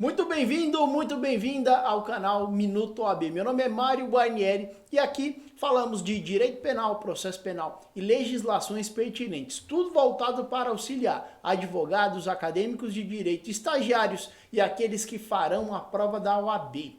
Muito bem-vindo, muito bem-vinda ao canal Minuto OAB. Meu nome é Mário Guarnieri e aqui falamos de direito penal, processo penal e legislações pertinentes. Tudo voltado para auxiliar advogados, acadêmicos de direito, estagiários e aqueles que farão a prova da OAB.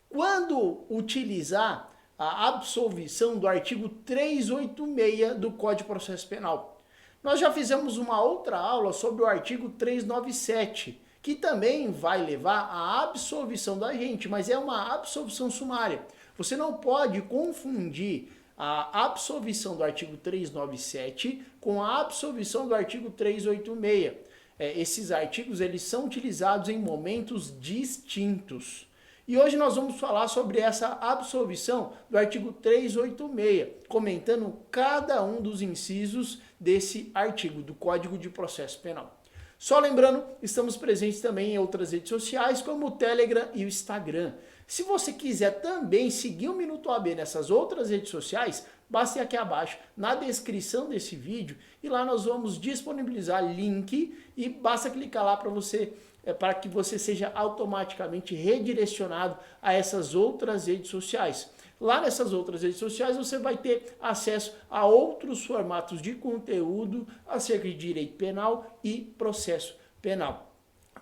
Quando utilizar a absolvição do artigo 386 do Código de Processo Penal? Nós já fizemos uma outra aula sobre o artigo 397, que também vai levar à absolvição da gente, mas é uma absolvição sumária. Você não pode confundir a absolvição do artigo 397 com a absolvição do artigo 386. Esses artigos eles são utilizados em momentos distintos. E hoje nós vamos falar sobre essa absolvição do artigo 386, comentando cada um dos incisos desse artigo do Código de Processo Penal. Só lembrando, estamos presentes também em outras redes sociais, como o Telegram e o Instagram. Se você quiser também seguir o Minuto OAB nessas outras redes sociais, basta ir aqui abaixo, na descrição desse vídeo, e lá nós vamos disponibilizar link e basta clicar lá para que você seja automaticamente redirecionado a essas outras redes sociais. Lá nessas outras redes sociais você vai ter acesso a outros formatos de conteúdo acerca de direito penal e processo penal.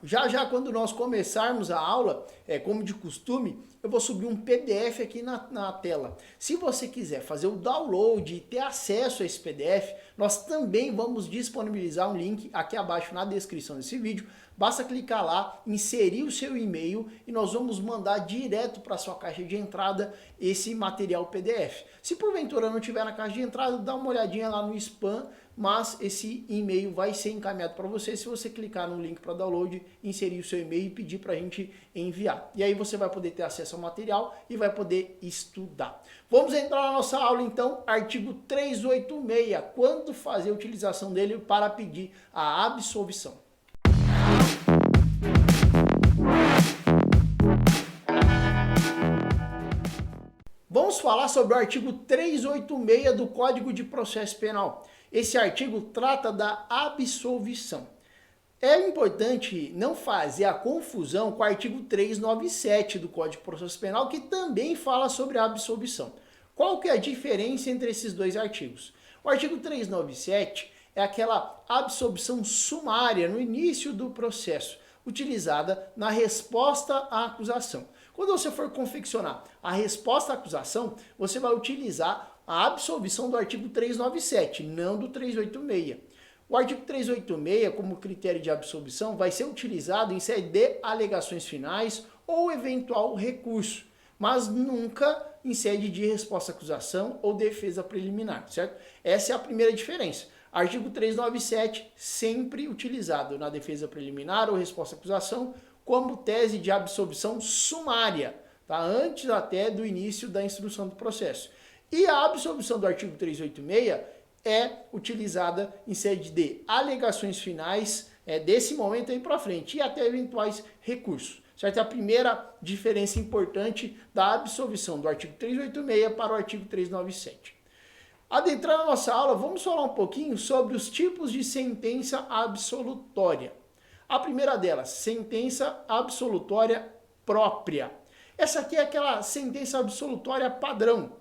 Já quando nós começarmos a aula, como de costume, eu vou subir um PDF aqui na tela. Se você quiser fazer o download e ter acesso a esse PDF, nós também vamos disponibilizar um link aqui abaixo na descrição desse vídeo. Basta clicar lá, inserir o seu e-mail e nós vamos mandar direto para a sua caixa de entrada esse material PDF. Se porventura não tiver na caixa de entrada, dá uma olhadinha lá no spam, mas esse e-mail vai ser encaminhado para você se você clicar no link para download, inserir o seu e-mail e pedir para a gente enviar. E aí você vai poder ter acesso ao material e vai poder estudar. Vamos entrar na nossa aula então, artigo 386, quando fazer a utilização dele para pedir a absolvição. Vamos falar sobre o artigo 386 do Código de Processo Penal. Esse artigo trata da absolvição. É importante não fazer a confusão com o artigo 397 do Código de Processo Penal, que também fala sobre a absolvição. Qual que é a diferença entre esses dois artigos? O artigo 397 é aquela absolvição sumária no início do processo, utilizada na resposta à acusação. Quando você for confeccionar a resposta à acusação, você vai utilizar a absolvição do artigo 397, não do 386. O artigo 386, como critério de absolvição, vai ser utilizado em sede de alegações finais ou eventual recurso, mas nunca em sede de resposta à acusação ou defesa preliminar, certo? Essa é a primeira diferença. Artigo 397, sempre utilizado na defesa preliminar ou resposta à acusação, como tese de absolvição sumária, tá? Antes até do início da instrução do processo. E a absolvição do artigo 386 é utilizada em sede de alegações finais, desse momento aí para frente, e até eventuais recursos. Certo? É a primeira diferença importante da absolvição do artigo 386 para o artigo 397. Adentrando a nossa aula, vamos falar um pouquinho sobre os tipos de sentença absolutória. A primeira delas, sentença absolutória própria. Essa aqui é aquela sentença absolutória padrão,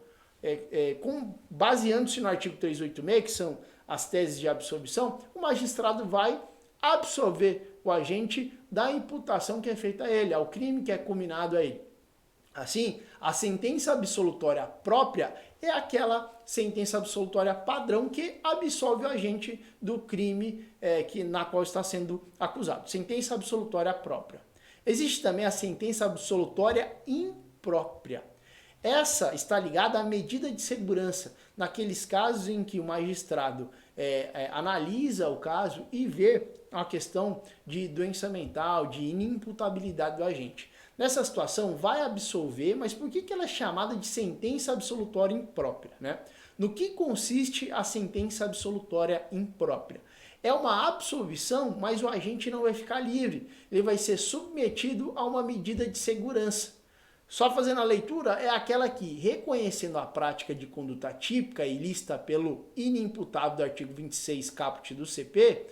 baseando-se no artigo 386, que são as teses de absolvição, o magistrado vai absolver o agente da imputação que é feita a ele, ao crime que é combinado a ele. Assim, a sentença absolutória própria é aquela sentença absolutória padrão que absolve o agente do crime na qual está sendo acusado. Sentença absolutória própria. Existe também a sentença absolutória imprópria. Essa está ligada à medida de segurança, naqueles casos em que o magistrado analisa o caso e vê a questão de doença mental, de inimputabilidade do agente. Nessa situação, vai absolver, mas por que ela é chamada de sentença absolutória imprópria, né? No que consiste a sentença absolutória imprópria? É uma absolvição, mas o agente não vai ficar livre. Ele vai ser submetido a uma medida de segurança. Só fazendo a leitura, é aquela que, reconhecendo a prática de conduta típica e ilícita pelo inimputável do artigo 26 caput do CP,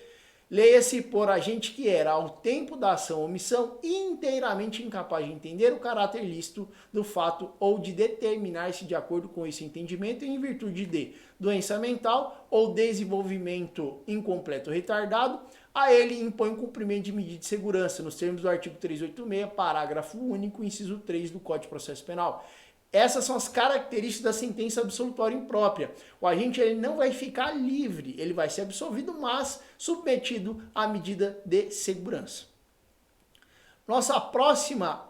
Leia-se por agente que era, ao tempo da ação ou omissão, inteiramente incapaz de entender o caráter lícito do fato ou de determinar-se de acordo com esse entendimento em virtude de doença mental ou desenvolvimento incompleto ou retardado, a ele impõe o cumprimento de medida de segurança, nos termos do artigo 386, parágrafo único, inciso 3 do Código de Processo Penal. Essas são as características da sentença absolutória imprópria. O agente ele não vai ficar livre, ele vai ser absolvido, mas submetido à medida de segurança. Nossa próxima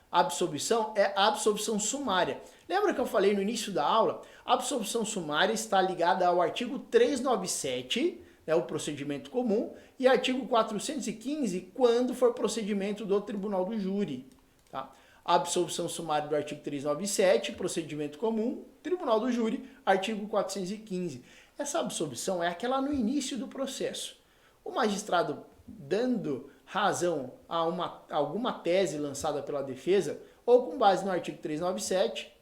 absolvição é a absolvição sumária. Lembra que eu falei no início da aula? A absolvição sumária está ligada ao artigo 397, o procedimento comum, e artigo 415, quando for procedimento do tribunal do júri. Tá? A absolvição sumária do artigo 397, procedimento comum, tribunal do júri, artigo 415. Essa absolvição é aquela no início do processo. O magistrado dando razão a alguma tese lançada pela defesa, ou com base no artigo 397,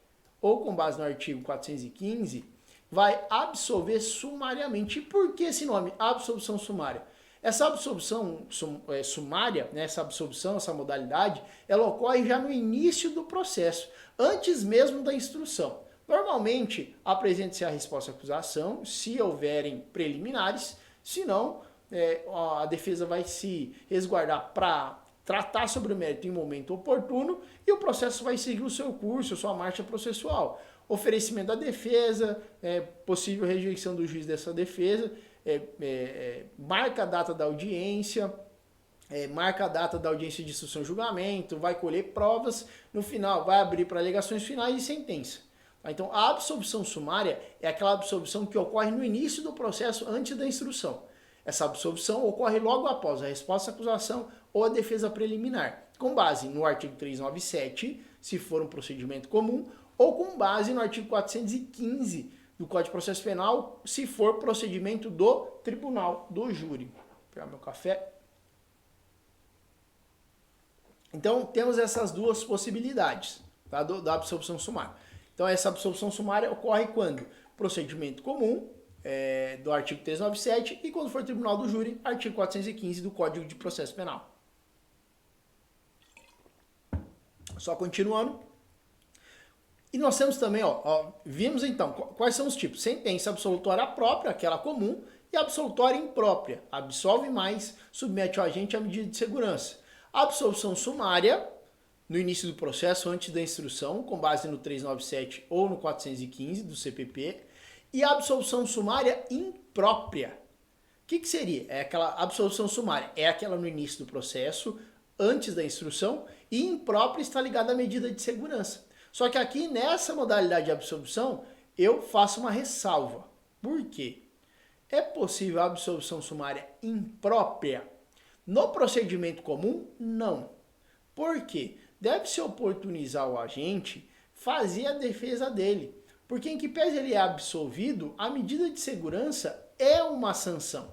ou com base no artigo 415, vai absolver sumariamente. E por que esse nome? Absolvição sumária. Essa absolvição sumária, essa absolvição, essa modalidade, ela ocorre já no início do processo, antes mesmo da instrução. Normalmente, apresenta-se a resposta à acusação, se houverem preliminares, se não, a defesa vai se resguardar para tratar sobre o mérito em momento oportuno e o processo vai seguir o seu curso, a sua marcha processual. Oferecimento da defesa, possível rejeição do juiz dessa defesa, marca a data da audiência, marca a data da audiência de instrução e julgamento, vai colher provas, no final vai abrir para alegações finais e sentença. Então, a absolvição sumária é aquela absolvição que ocorre no início do processo, antes da instrução. Essa absolvição ocorre logo após a resposta à acusação ou a defesa preliminar, com base no artigo 397, se for um procedimento comum, ou com base no artigo 415 do Código de Processo Penal, se for procedimento do tribunal do júri. Vou pegar meu café. Então, temos essas duas possibilidades, tá, da absolvição sumária. Então, essa absolvição sumária ocorre quando? Procedimento comum, do artigo 397, e quando for tribunal do júri, artigo 415 do Código de Processo Penal. Só continuando. E nós temos também, vimos então, quais são os tipos? Sentença absolutória própria, aquela comum, e absolutória imprópria. Absolve mais, submete o agente à medida de segurança. A absolvição sumária, no início do processo, antes da instrução, com base no 397 ou no 415 do CPP. E a absolvição sumária imprópria. O que seria? É aquela absolvição sumária, é aquela no início do processo, antes da instrução, e imprópria está ligada à medida de segurança. Só que aqui, nessa modalidade de absolvição, eu faço uma ressalva. Por quê? É possível a absolvição sumária imprópria? No procedimento comum, não. Por quê? Deve-se oportunizar o agente fazer a defesa dele. Porque em que pese ele é absolvido, a medida de segurança é uma sanção.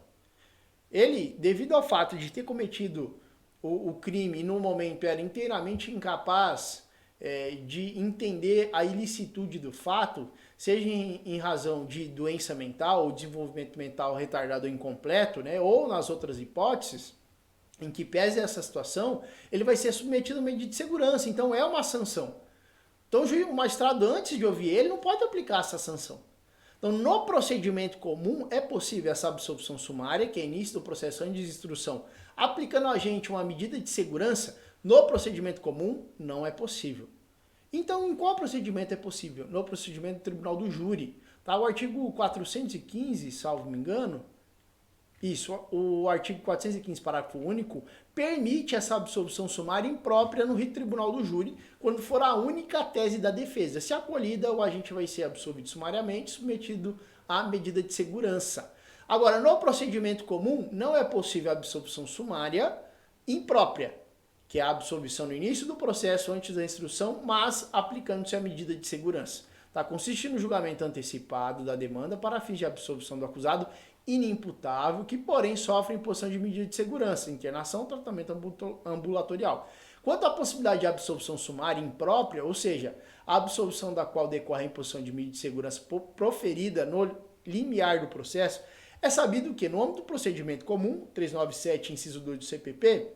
Ele, devido ao fato de ter cometido o crime e no momento era inteiramente incapaz de entender a ilicitude do fato, seja em razão de doença mental ou desenvolvimento mental retardado ou incompleto, ou nas outras hipóteses, em que pese essa situação, ele vai ser submetido a medida de segurança, então é uma sanção. Então o magistrado, antes de ouvir ele, não pode aplicar essa sanção. Então, no procedimento comum, é possível essa absolvição sumária, que é início do processo antes de instrução, aplicando a gente uma medida de segurança. No procedimento comum, não é possível. Então, em qual procedimento é possível? No procedimento do tribunal do júri. Tá? O artigo 415, salvo me engano, o artigo 415, parágrafo único, permite essa absolvição sumária imprópria no rito tribunal do júri, quando for a única tese da defesa. Se acolhida, o agente vai ser absolvido sumariamente, submetido à medida de segurança. Agora, no procedimento comum, não é possível a absolvição sumária imprópria, que é a absolvição no início do processo, antes da instrução, mas aplicando-se a medida de segurança. Tá? Consiste no julgamento antecipado da demanda para fins de absolvição do acusado inimputável, que porém sofre imposição de medida de segurança, internação, tratamento ambulatorial. Quanto à possibilidade de absolvição sumária imprópria, ou seja, a absolvição da qual decorre a imposição de medida de segurança proferida no limiar do processo, É sabido que, no âmbito do procedimento comum, 397, inciso 2 do CPP,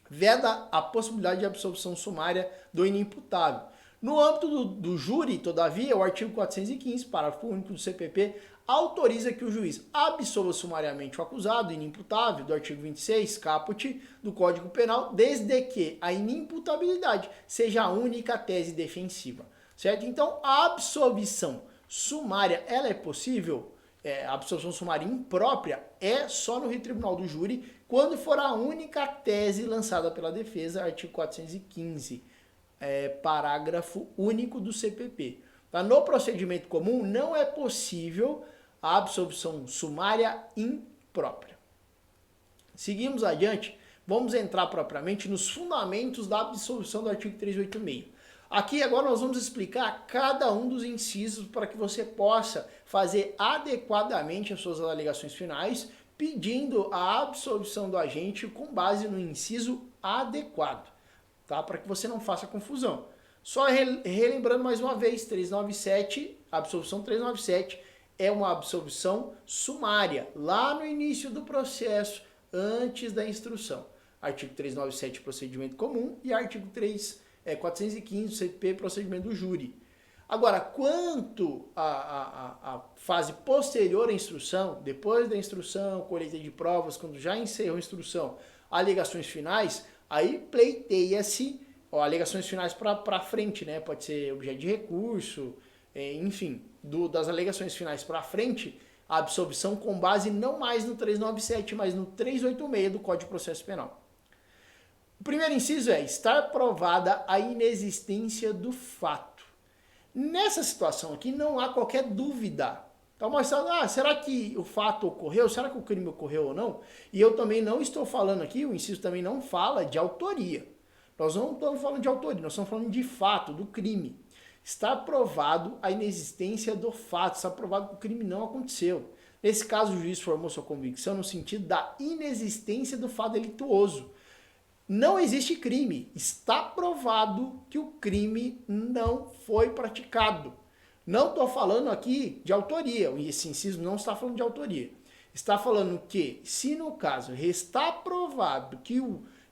veda a possibilidade de absolvição sumária do inimputável. No âmbito do júri, todavia, o artigo 415, parágrafo único do CPP, autoriza que o juiz absolva sumariamente o acusado inimputável do artigo 26, caput, do Código Penal, desde que a inimputabilidade seja a única tese defensiva, certo? Então, a absolvição sumária, ela é possível, a absolvição sumária imprópria é só no tribunal do júri, quando for a única tese lançada pela defesa, artigo 415, parágrafo único do CPP. Tá? No procedimento comum, não é possível a absolvição sumária imprópria. Seguimos adiante, vamos entrar propriamente nos fundamentos da absolvição do artigo 386. Aqui agora nós vamos explicar cada um dos incisos para que você possa fazer adequadamente as suas alegações finais, pedindo a absolvição do agente com base no inciso adequado, tá? Para que você não faça confusão. Só relembrando mais uma vez, 397, a absolvição 397 é uma absolvição sumária, lá no início do processo, antes da instrução. Artigo 397, procedimento comum, e artigo 415 do CPP, procedimento do júri. Agora, quanto à fase posterior à instrução, depois da instrução, colheita de provas, quando já encerrou a instrução, alegações finais, aí pleiteia-se, alegações finais para frente, né? Pode ser objeto de recurso, enfim, das alegações finais para frente, a absolvição com base não mais no 397, mas no 386 do Código de Processo Penal. O primeiro inciso é estar provada a inexistência do fato. Nessa situação aqui não há qualquer dúvida. Então, mas será que o fato ocorreu? Será que o crime ocorreu ou não? E eu também não estou falando aqui, o inciso também não fala de autoria. Nós não estamos falando de autoria, nós estamos falando de fato, do crime. Está provado a inexistência do fato, está provado que o crime não aconteceu. Nesse caso, o juiz formou sua convicção no sentido da inexistência do fato delituoso. Não existe crime, está provado que o crime não foi praticado. Não estou falando aqui de autoria, esse inciso não está falando de autoria. Está falando que, se no caso restar provado que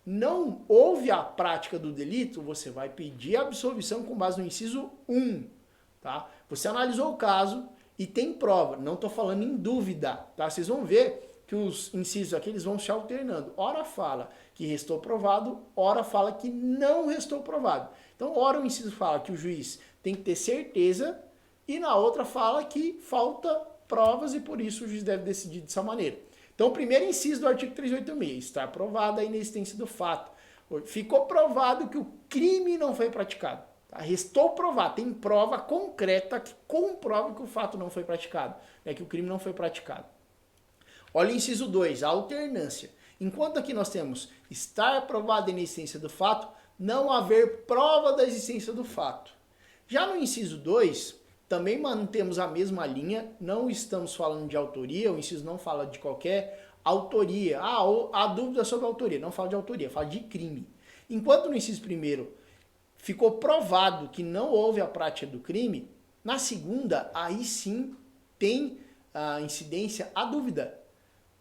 não houve a prática do delito, você vai pedir a absolvição com base no inciso 1. Tá? Você analisou o caso e tem prova, não estou falando em dúvida. Tá? Vocês vão ver que os incisos aqui eles vão se alternando. Ora fala que restou provado, ora fala que não restou provado. Então, ora o inciso fala que o juiz tem que ter certeza e na outra fala que falta provas e por isso o juiz deve decidir dessa maneira. Então, o primeiro inciso do artigo 386, está provada a inexistência do fato. Ficou provado que o crime não foi praticado. Tá? Restou provado, tem prova concreta que comprova que o fato não foi praticado, que o crime não foi praticado. Olha o inciso 2, a alternância. Enquanto aqui nós temos estar provada a inexistência do fato, não haver prova da existência do fato. Já no inciso 2, também mantemos a mesma linha, não estamos falando de autoria, o inciso não fala de qualquer autoria. Há dúvida sobre a autoria, não fala de autoria, fala de crime. Enquanto no inciso 1 ficou provado que não houve a prática do crime, na segunda, aí sim tem a incidência, a dúvida.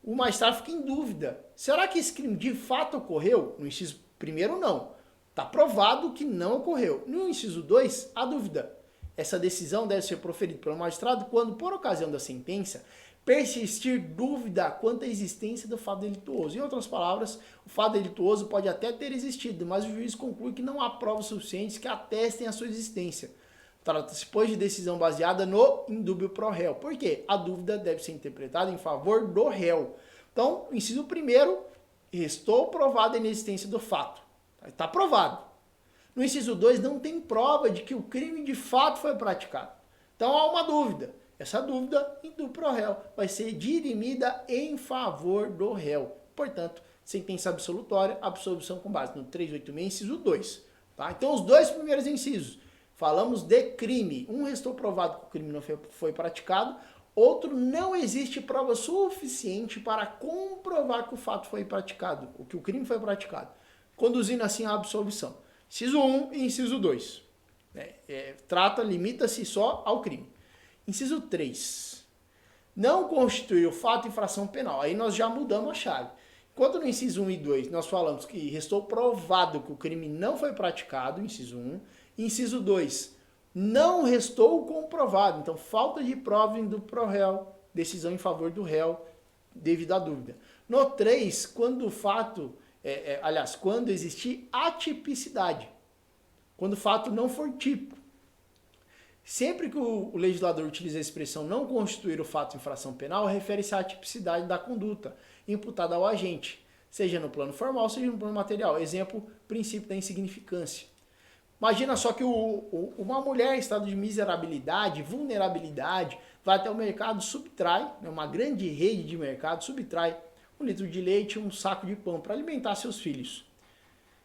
O magistrado fica em dúvida. Será que esse crime de fato ocorreu? No inciso 1 não. Está provado que não ocorreu. No inciso 2, a dúvida. Essa decisão deve ser proferida pelo magistrado quando, por ocasião da sentença, persistir dúvida quanto à existência do fato delituoso. Em outras palavras, o fato delituoso pode até ter existido, mas o juiz conclui que não há provas suficientes que atestem a sua existência. Trata-se, pois, de decisão baseada no indúbio pro réu. Por quê? A dúvida deve ser interpretada em favor do réu. Então, o inciso 1, restou provada a inexistência do fato. Está provado. No inciso 2, não tem prova de que o crime de fato foi praticado. Então, há uma dúvida. Essa dúvida, indúbio pro réu, vai ser dirimida em favor do réu. Portanto, sentença absolutória, absolvição com base no 386, inciso 2. Tá? Então, os dois primeiros incisos. Falamos de crime. Um restou provado que o crime não foi praticado. Outro, não existe prova suficiente para comprovar que o fato foi praticado, que o crime foi praticado, conduzindo assim à absolvição. Inciso 1 e inciso 2. Limita-se só ao crime. Inciso 3. não constituir o fato infração penal. Aí nós já mudamos a chave. Enquanto no inciso 1 e 2 nós falamos que restou provado que o crime não foi praticado, inciso 1, inciso 2, não restou comprovado. Então, falta de prova do pró-réu, decisão em favor do réu, devido à dúvida. No 3, quando o fato, quando existir atipicidade, quando o fato não for típico. Sempre que o legislador utiliza a expressão não constituir o fato infração penal, refere-se à atipicidade da conduta imputada ao agente, seja no plano formal, seja no plano material. Exemplo, princípio da insignificância. Imagina só que uma mulher em estado de miserabilidade, vulnerabilidade, vai até o mercado, subtrai, uma grande rede de mercado, subtrai 1 litro de leite e um saco de pão para alimentar seus filhos.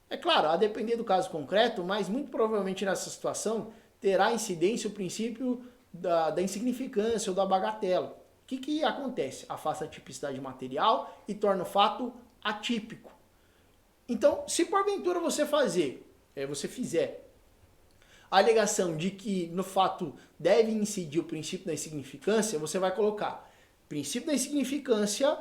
É claro, a depender do caso concreto, mas muito provavelmente nessa situação terá incidência o princípio da insignificância ou da bagatela. O que acontece? Afasta a tipicidade material e torna o fato atípico. Então, se porventura você fizer a alegação de que no fato deve incidir o princípio da insignificância, você vai colocar princípio da insignificância,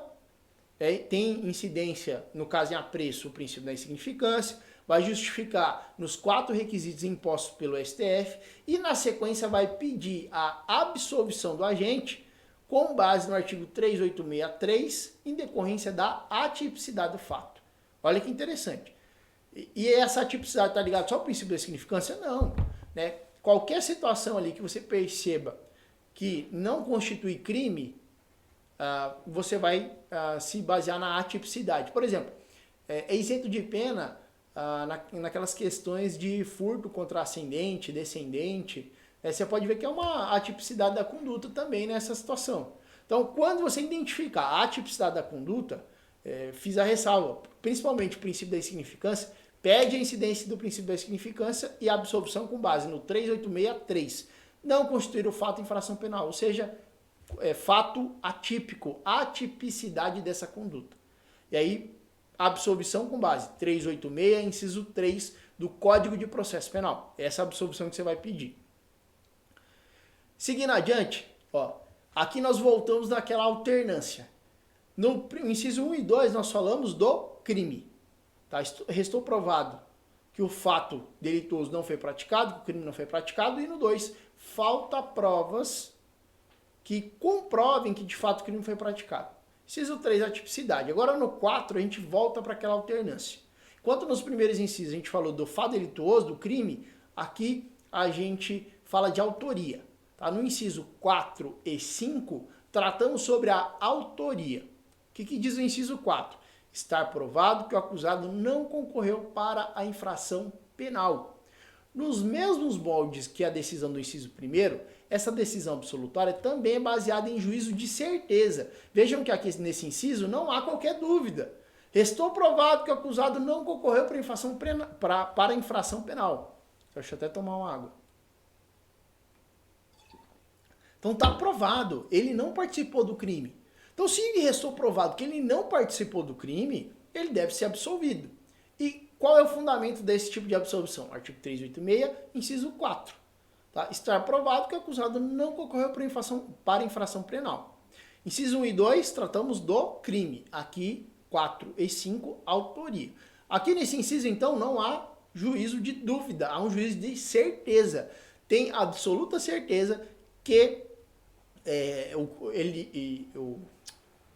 tem incidência, no caso em apreço, o princípio da insignificância, vai justificar nos 4 requisitos impostos pelo STF e na sequência vai pedir a absolvição do agente com base no artigo 3863 em decorrência da atipicidade do fato. Olha que interessante. E essa atipicidade está ligada só ao princípio da significância? Não. Né? Qualquer situação ali que você perceba que não constitui crime, você vai se basear na atipicidade. Por exemplo, é isento de pena naquelas questões de furto contra ascendente, descendente. Você pode ver que é uma atipicidade da conduta também nessa situação. Então, quando você identificar a atipicidade da conduta, fiz a ressalva, principalmente o princípio da insignificância, pede a incidência do princípio da insignificância e a absolvição com base no 3863. Não constituir o fato infração penal, ou seja, fato atípico, atipicidade dessa conduta. E aí, absolvição com base 386, inciso 3 do Código de Processo Penal. Essa é a absolvição que você vai pedir. Seguindo adiante, aqui nós voltamos naquela alternância. No inciso 1 e 2 nós falamos do crime. Tá? Restou provado que o fato delituoso não foi praticado, que o crime não foi praticado, e no 2, falta provas que comprovem que de fato o crime foi praticado. Inciso 3, a tipicidade. Agora no 4 a gente volta para aquela alternância. Enquanto nos primeiros incisos a gente falou do fato delituoso, do crime, aqui a gente fala de autoria. Tá? No inciso 4 e 5, tratamos sobre a autoria. O que diz o inciso 4? Estar provado que o acusado não concorreu para a infração penal. Nos mesmos moldes que a decisão do inciso 1º, essa decisão absolutória também é baseada em juízo de certeza. Vejam que aqui nesse inciso não há qualquer dúvida. Restou provado que o acusado não concorreu para a infração penal. Deixa eu até tomar uma água. Então está provado, ele não participou do crime. Então se restou provado que ele não participou do crime, ele deve ser absolvido. E qual é o fundamento desse tipo de absolvição? Artigo 386, inciso 4. Tá? Estar provado que o acusado não concorreu para infração penal. Inciso 1 e 2, tratamos do crime. Aqui, 4 e 5, autoria. Aqui nesse inciso, então, não há juízo de dúvida, há um juízo de certeza. Tem absoluta certeza que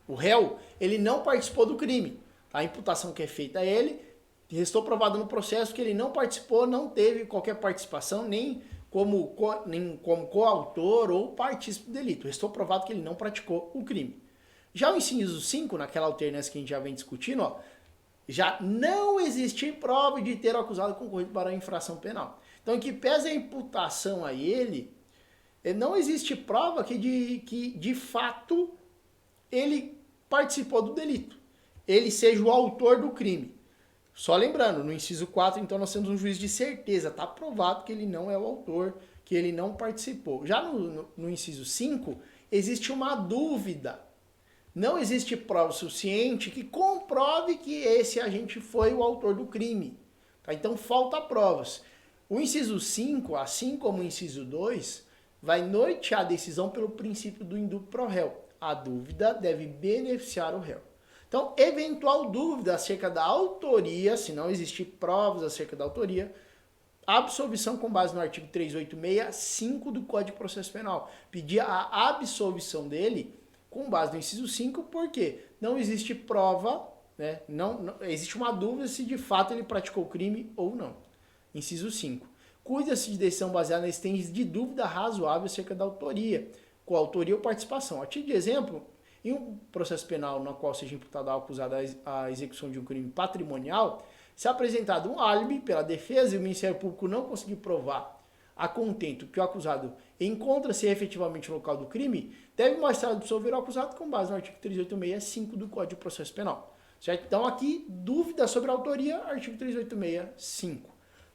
o réu ele não participou do crime. A imputação que é feita a ele, restou provado no processo que ele não participou, não teve qualquer participação, nem como coautor ou partícipe do delito. Restou provado que ele não praticou o crime. Já o inciso 5, naquela alternância que a gente já vem discutindo, já não existir prova de ter o acusado concorrido para a infração penal. Então, em que pese a imputação a ele, não existe prova que de fato ele participou do delito. Ele seja o autor do crime. Só lembrando, no inciso 4, então, nós temos um juízo de certeza. Está provado que ele não é o autor, que ele não participou. Já no inciso 5, existe uma dúvida. Não existe prova suficiente que comprove que esse agente foi o autor do crime. Tá? Então, falta provas. O inciso 5, assim como o inciso 2, vai nortear a decisão pelo princípio do indúbio pro réu. A dúvida deve beneficiar o réu. Então, eventual dúvida acerca da autoria, se não existir provas acerca da autoria, absolvição com base no artigo 386.5 do Código de Processo Penal. Pedir a absolvição dele com base no inciso 5, porque não existe prova, né? Não existe uma dúvida se de fato ele praticou o crime ou não. Inciso 5. Cuida-se de decisão baseada na existência de dúvida razoável acerca da autoria, coautoria ou participação. A título de exemplo, em um processo penal no qual seja imputado ao acusado a execução de um crime patrimonial, se apresentado um álibi pela defesa e o Ministério Público não conseguir provar a contento que o acusado encontra-se efetivamente no local do crime, deve mostrar absolver o acusado com base no artigo 386.5 do Código de Processo Penal. Certo? Então aqui, dúvida sobre a autoria, artigo 386.5.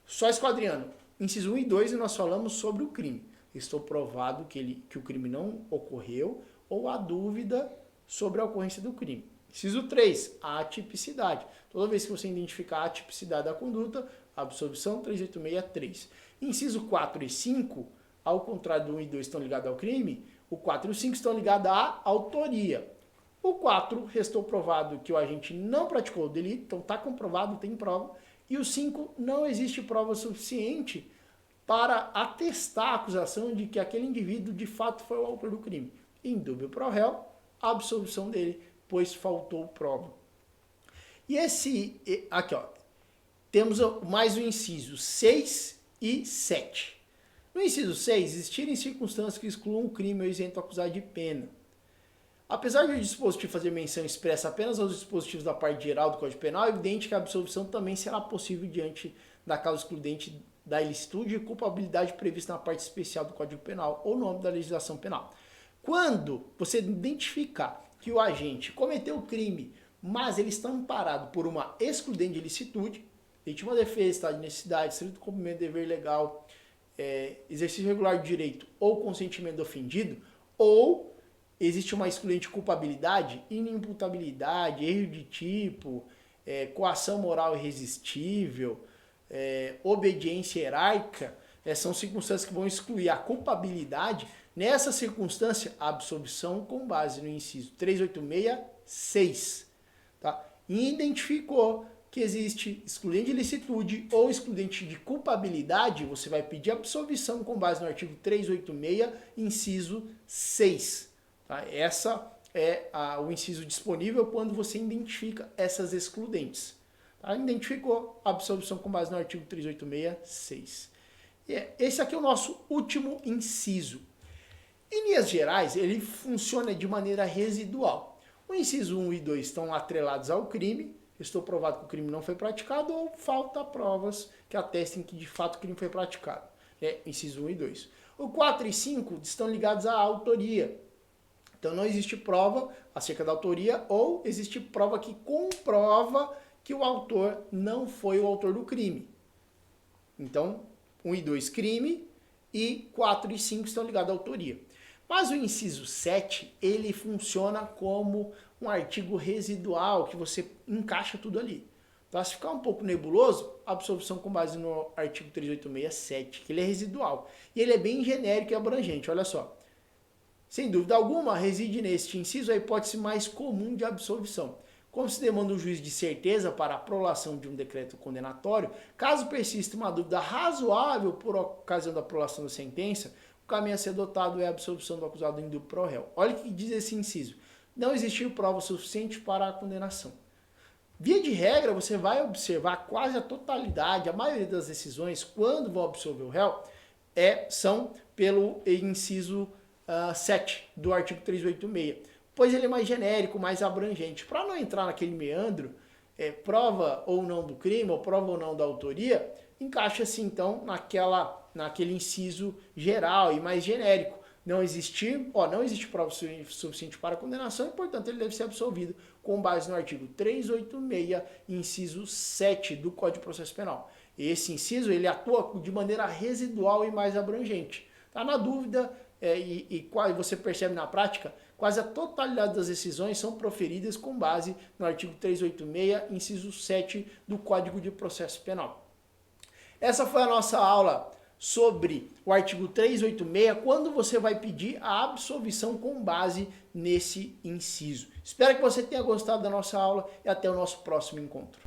Só esquadriando, inciso 1 e 2 nós falamos sobre o crime. Estou provado que o crime não ocorreu ou há dúvida sobre a ocorrência do crime. Inciso 3, a atipicidade. Toda vez que você identificar a atipicidade da conduta, absolvição 386.3. Inciso 4 e 5, ao contrário do 1 e 2 estão ligados ao crime, o 4 e o 5 estão ligados à autoria. O 4, restou provado que o agente não praticou o delito, então está comprovado, tem prova. E o 5, não existe prova suficiente para atestar a acusação de que aquele indivíduo de fato foi o autor do crime. Indúbio pro réu, a absolvição dele, pois faltou prova. E aqui ó, temos mais o inciso 6 e 7. No inciso 6, existirem circunstâncias que excluam o crime ou isento o acusado de pena. Apesar de o dispositivo fazer menção expressa apenas aos dispositivos da parte geral do Código Penal, é evidente que a absolvição também será possível diante da causa excludente da ilicitude e culpabilidade prevista na parte especial do Código Penal ou no âmbito da legislação penal. Quando você identificar que o agente cometeu o crime, mas ele está amparado por uma excludente de ilicitude, legítima defesa, estado de necessidade, estrito cumprimento de dever legal, exercício regular de direito ou consentimento do ofendido, ou existe uma excludente de culpabilidade, inimputabilidade, erro de tipo, coação moral irresistível, obediência hierárquica, são circunstâncias que vão excluir a culpabilidade. Nessa circunstância, a absolvição com base no inciso 386.6. Tá? E identificou que existe excludente de ilicitude ou excludente de culpabilidade, você vai pedir absolvição com base no artigo 386, inciso 6. Tá? Essa é o inciso disponível quando você identifica essas excludentes. Tá? Identificou a absolvição com base no artigo 386.6. Esse aqui é o nosso último inciso. Em linhas gerais, ele funciona de maneira residual. O inciso 1 e 2 estão atrelados ao crime, estou provado que o crime não foi praticado, ou falta provas que atestem que de fato o crime foi praticado. Inciso 1 e 2. O 4 e 5 estão ligados à autoria. Então não existe prova acerca da autoria, ou existe prova que comprova que o autor não foi o autor do crime. Então, 1 e 2 crime, e 4 e 5 estão ligados à autoria. Mas o inciso 7, ele funciona como um artigo residual, que você encaixa tudo ali. Então, se ficar um pouco nebuloso, absolvição com base no artigo 386.7, que ele é residual. E ele é bem genérico e abrangente, olha só. Sem dúvida alguma, reside neste inciso a hipótese mais comum de absolvição. Como se demanda um juiz de certeza para a prolação de um decreto condenatório, caso persista uma dúvida razoável por ocasião da prolação da sentença, o caminho a ser adotado é a absolvição do acusado indúbio pro réu. Olha o que diz esse inciso. Não existiu prova suficiente para a condenação. Via de regra, você vai observar quase a totalidade, a maioria das decisões, quando vão absolver o réu, são pelo inciso 7 do artigo 386. Pois ele é mais genérico, mais abrangente. Para não entrar naquele meandro, prova ou não do crime, ou prova ou não da autoria, encaixa-se então naquele inciso geral e mais genérico. Não existe prova suficiente para a condenação e, portanto, ele deve ser absolvido com base no artigo 386, inciso 7 do Código de Processo Penal. Esse inciso ele atua de maneira residual e mais abrangente. Tá? Na dúvida, você percebe na prática, quase a totalidade das decisões são proferidas com base no artigo 386, inciso 7 do Código de Processo Penal. Essa foi a nossa aula sobre o artigo 386, quando você vai pedir a absolvição com base nesse inciso. Espero que você tenha gostado da nossa aula e até o nosso próximo encontro.